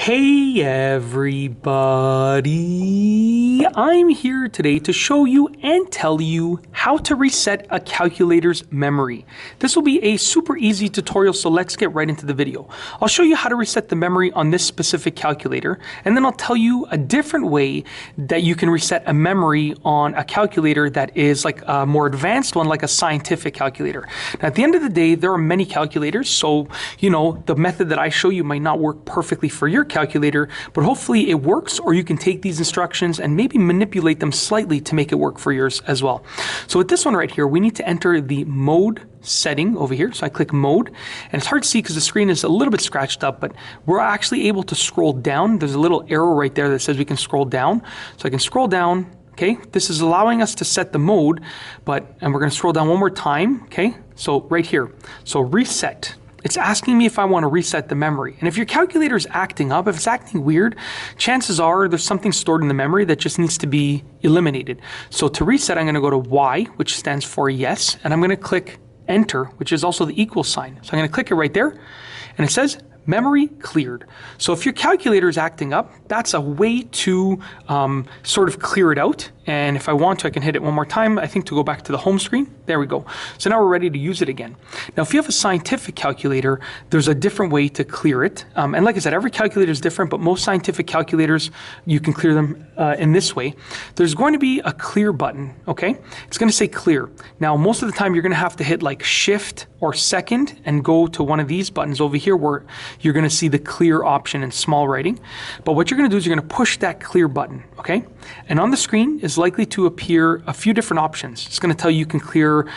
Hey everybody, I'm here today to show you and tell you how to reset a calculator's memory. This will be a super easy tutorial, so let's get right into the video. I'll show you how to reset the memory on this specific calculator, and then I'll tell you a different way that you can reset a memory on a calculator that is like a more advanced one, like a scientific calculator. Now, at the end of the day, there are many calculators, so the method that I show you might not work perfectly for your calculator, but hopefully it works, or you can take these instructions and maybe manipulate them slightly to make it work for yours as well. So with this one right here, we need to enter the mode setting over here. So I click mode, and it's hard to see because the screen is a little bit scratched up, but we're actually able to scroll down. There's a little arrow right there that says we can scroll down. So I can scroll down. Okay, this is allowing us to set the mode, and we're going to scroll down one more time. Okay, so right here, so reset. It's asking me if I want to reset the memory. And if your calculator is acting up, if it's acting weird, chances are there's something stored in the memory that just needs to be eliminated. So to reset, I'm going to go to Y, which stands for yes, and I'm going to click enter, which is also the equal sign. So I'm going to click it right there, and it says memory cleared. So if your calculator is acting up, that's a way to sort of clear it out. And if I want to, I can hit it one more time, I think, to go back to the home screen. There we go. So now we're ready to use it again. Now, if you have a scientific calculator, there's a different way to clear it. And like I said, every calculator is different, but most scientific calculators, you can clear them in this way. There's going to be a clear button, okay? It's going to say clear. Now, most of the time, you're going to have to hit like Shift or Second and go to one of these buttons over here where you're going to see the clear option in small writing. But what you're going to do is you're going to push that clear button, okay? And on the screen is likely to appear a few different options. It's going to tell you can clear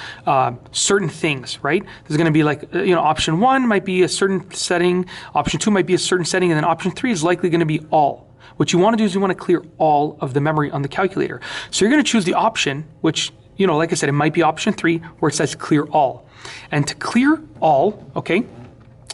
certain things, right? There's going to be like, option 1 might be a certain setting, option 2 might be a certain setting, and then option 3 is likely going to be all. What you want to do is you want to clear all of the memory on the calculator. So you're going to choose the option, which, like I said, it might be option 3 where it says clear all. And to clear all, okay,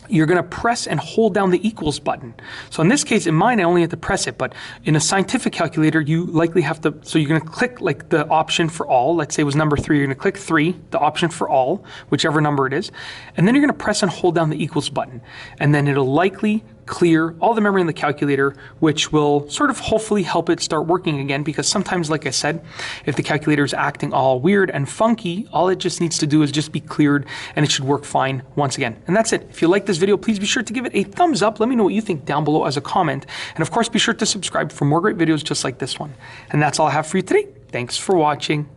you're going to press and hold down the equals button. So in this case, in mine, I only have to press it, but in a scientific calculator, you likely have to, so you're going to click like the option for all. Let's say it was number 3. You're going to click 3, the option for all, whichever number it is. And then you're going to press and hold down the equals button. And then it'll likely clear all the memory in the calculator, which will sort of hopefully help it start working again, because sometimes, like I said, if the calculator is acting all weird and funky, all it just needs to do is just be cleared, and it should work fine once again. And that's it. If you like this video, please be sure to give it a thumbs up. Let me know what you think down below as a comment. And of course, be sure to subscribe for more great videos just like this one. And that's all I have for you today. Thanks for watching.